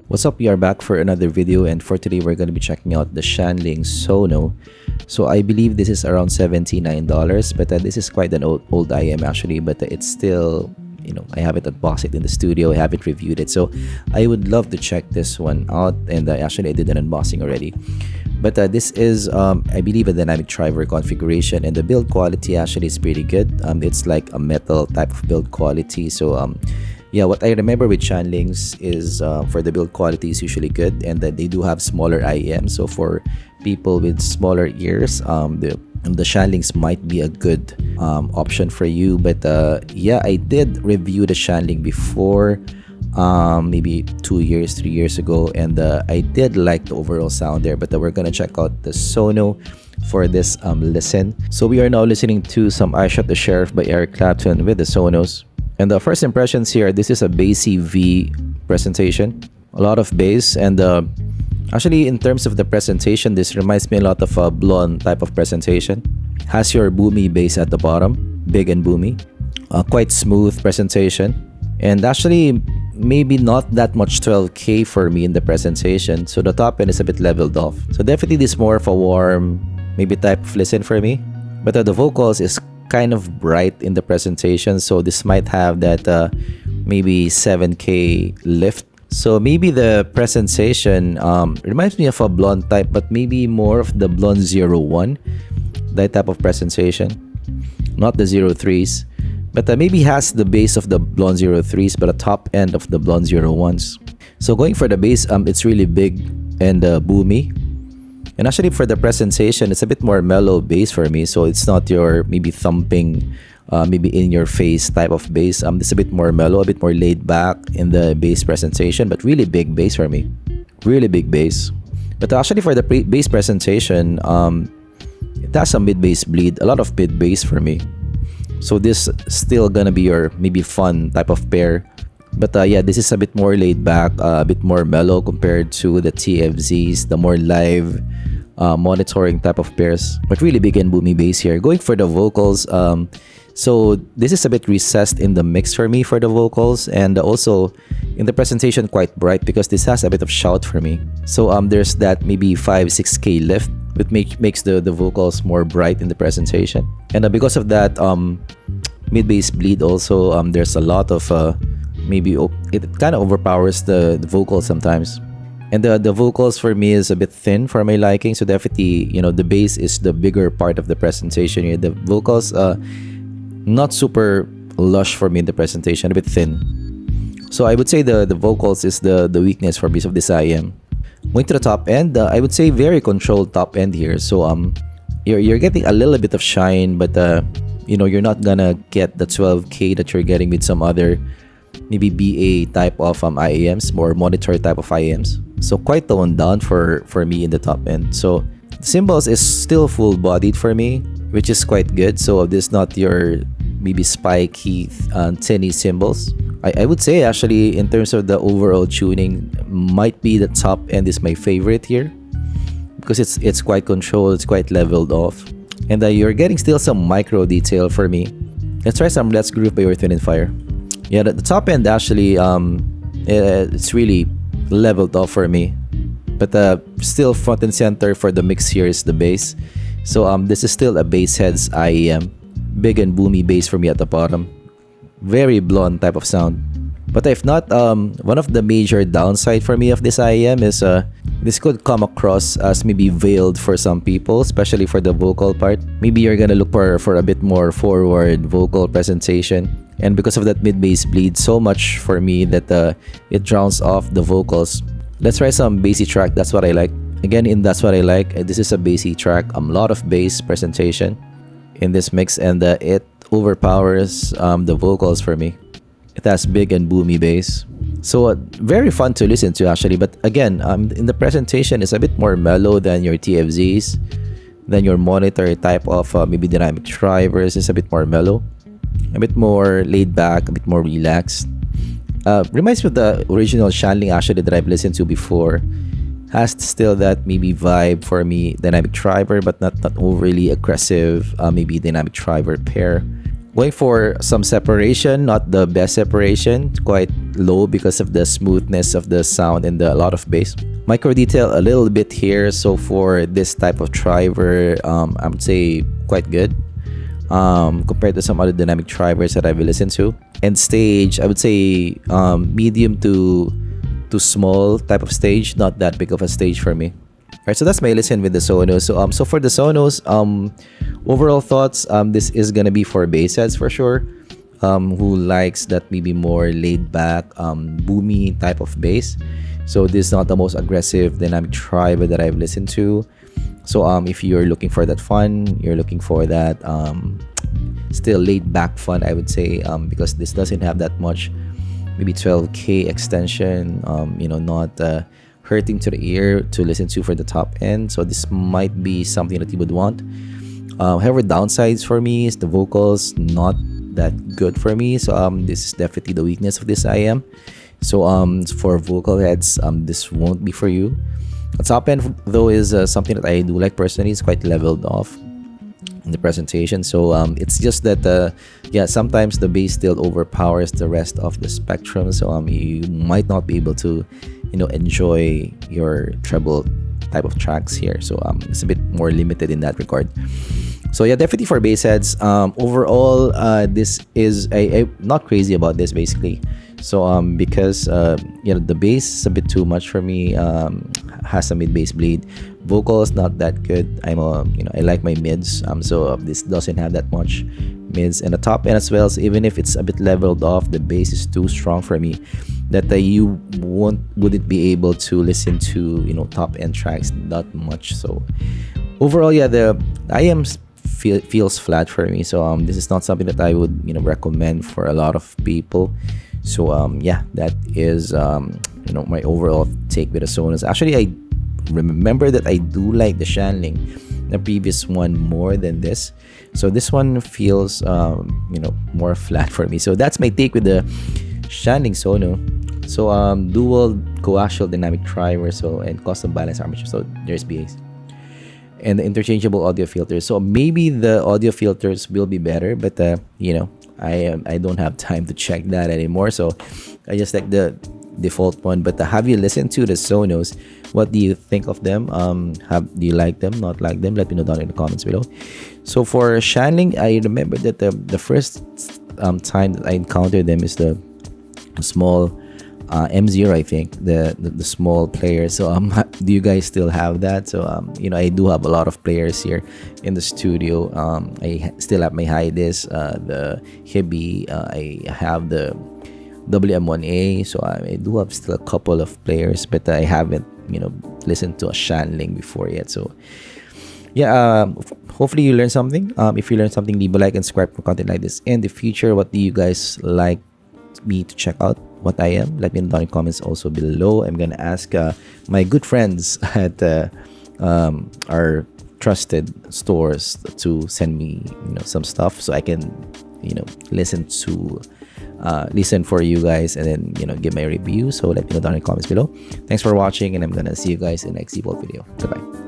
What's up, we are back for another video, and for today we're going to be checking out the Shanling Sono. So I believe this is around $79, but this is quite an old IM actually, but it's still, I haven't unboxed it in the studio, I haven't reviewed it, so I would love to check this one out. And actually I did an unboxing already, but this is I believe a dynamic driver configuration, and the build quality actually is pretty good. It's like a metal type of build quality. So yeah, what I remember with Shanlings is for the build quality is usually good, and that they do have smaller IEM. So for people with smaller ears, the Shanlings might be a good option for you. But yeah, I did review the Shanling before, maybe 2 years, 3 years ago, and I did like the overall sound there. But we're gonna check out the Sono for this listen. So we are now listening to some I Shot the Sheriff by Eric Clapton with the Sonos. And the first impressions here, this is a bassy V presentation, a lot of bass, and actually in terms of the presentation, this reminds me a lot of a blonde type of presentation. Has your boomy bass at the bottom, big and boomy, quite smooth presentation, and actually maybe not that much 12K for me in the presentation, so the top end is a bit leveled off. So definitely this is more of a warm, maybe type of listen for me, but the vocals is kind of bright in the presentation, so this might have that maybe 7K lift. So maybe the presentation reminds me of a blonde type, but maybe more of the blonde 01, that type of presentation, not the 03s, but maybe has the base of the blonde 03s but a top end of the blonde 01s. So going for the bass, it's really big and boomy. And actually for the presentation, it's a bit more mellow bass for me. So it's not your maybe thumping, maybe in your face type of bass. It's a bit more mellow, a bit more laid back in the bass presentation, but really big bass for me. Really big bass. But actually for the bass presentation, it has some mid-bass bleed, a lot of mid-bass for me. So this still gonna be your maybe fun type of pair. But yeah, this is a bit more laid back, a bit more mellow compared to the TFZs, the more live monitoring type of pairs, but really big and boomy bass here. Going for the vocals, so this is a bit recessed in the mix for me for the vocals, and also in the presentation quite bright because this has a bit of shout for me. So there's that maybe 5-6K lift, which makes the vocals more bright in the presentation. And because of that mid-bass bleed also, there's a lot of maybe it kind of overpowers the vocals sometimes. And the vocals for me is a bit thin for my liking, so definitely the bass is the bigger part of the presentation here. The vocals not super lush for me in the presentation, a bit thin. So I would say the vocals is the weakness for me of this IM. Going to the top end, I would say very controlled top end here. So you're getting a little bit of shine, but you're not gonna get the 12K that you're getting with some other maybe BA type of IAMs, more monitor type of IAMs. So quite toned down for me in the top end. So the cymbals is still full bodied for me, which is quite good. So this is not your maybe spiky tinny cymbals. I would say actually in terms of the overall tuning, might be the top end is my favorite here because it's quite controlled, it's quite leveled off, and you're getting still some micro detail for me. Let's try some Let's Groove by Earth, Wind & Fire. Yeah, the top end actually it's really leveled off for me, but still front and center for the mix here is the bass. So this is still a bass heads IEM, big and boomy bass for me at the bottom, very blonde type of sound. But if not, one of the major downside for me of this IEM is this could come across as maybe veiled for some people, especially for the vocal part. Maybe you're gonna look for a bit more forward vocal presentation, and because of that mid-bass bleed so much for me that it drowns off the vocals. Let's try some bassy track. That's what I like. Again, That's What I Like, this is a bassy track, a lot of bass presentation in this mix, and it overpowers the vocals for me. It has big and boomy bass, so very fun to listen to actually. But again, in the presentation it's a bit more mellow than your TFZs, than your monitor type of maybe dynamic drivers. Is a bit more mellow, a bit more laid back, a bit more relaxed. Reminds me of the original Shanling actually that I've listened to before. Has still that maybe vibe for me, dynamic driver, but not overly aggressive, maybe dynamic driver pair. Going for some separation, not the best separation, quite low because of the smoothness of the sound and a lot of bass. Micro detail a little bit here, so for this type of driver, I would say quite good compared to some other dynamic drivers that I've listened to. And stage, I would say medium to small type of stage, not that big of a stage for me. Alright, so that's my listen with the Sonos. So for the Sonos, overall thoughts, this is gonna be for bass heads for sure. Who likes that maybe more laid back, boomy type of bass. So this is not the most aggressive dynamic driver that I've listened to. So if you're looking for that fun, you're looking for that still laid back fun, I would say, because this doesn't have that much, maybe 12K extension, not hurting to the ear to listen to for the top end. So this might be something that you would want. However, downsides for me is the vocals not that good for me. So this is definitely the weakness of this IM. So for vocal heads, this won't be for you. The top end though is something that I do like personally. It's quite leveled off in the presentation. So it's just that sometimes the bass still overpowers the rest of the spectrum. So you might not be able to enjoy your treble type of tracks here. So it's a bit more limited in that regard. So yeah, definitely for bass heads. Overall, this is I'm not crazy about this basically. So because the bass is a bit too much for me. Has a mid bass bleed. Vocals not that good. I like my mids. So this doesn't have that much mids, and the top end as well. So even if it's a bit leveled off, the bass is too strong for me. That you wouldn't be able to listen to top end tracks that much. So overall, the IM feels flat for me. So this is not something that I would recommend for a lot of people. So that is my overall take with the Sonos. Actually, I remember that I do like the Shanling, the previous one, more than this. So this one feels more flat for me. So that's my take with the Shanling Sono. So dual coaxial dynamic driver, and custom balance armature. So there's bass and the interchangeable audio filters. So maybe the audio filters will be better, but I don't have time to check that anymore. So I just like the default one. But have you listened to the Sonos? What do you think of them? Do you like them, not like them? Let me know down in the comments below. So for Shanling, I remember that the first time that I encountered them is the small M0, I think, the small player. So do you guys still have that? So I do have a lot of players here in the studio. I still have my Hi-Dis, the Hibby, I have the WM1A. So I do have still a couple of players, but I haven't listened to a Shanling before yet. So hopefully you learned something. If you learned something, leave a like and subscribe for content like this in the future. What do you guys like me to check out? What I am, let me know down in the comments also below. I'm gonna ask my good friends at our trusted stores to send me some stuff so I can listen for you guys, and then give my review. So let me know down in the comments below. Thanks for watching, and I'm gonna see you guys in the next zpolt video. Goodbye.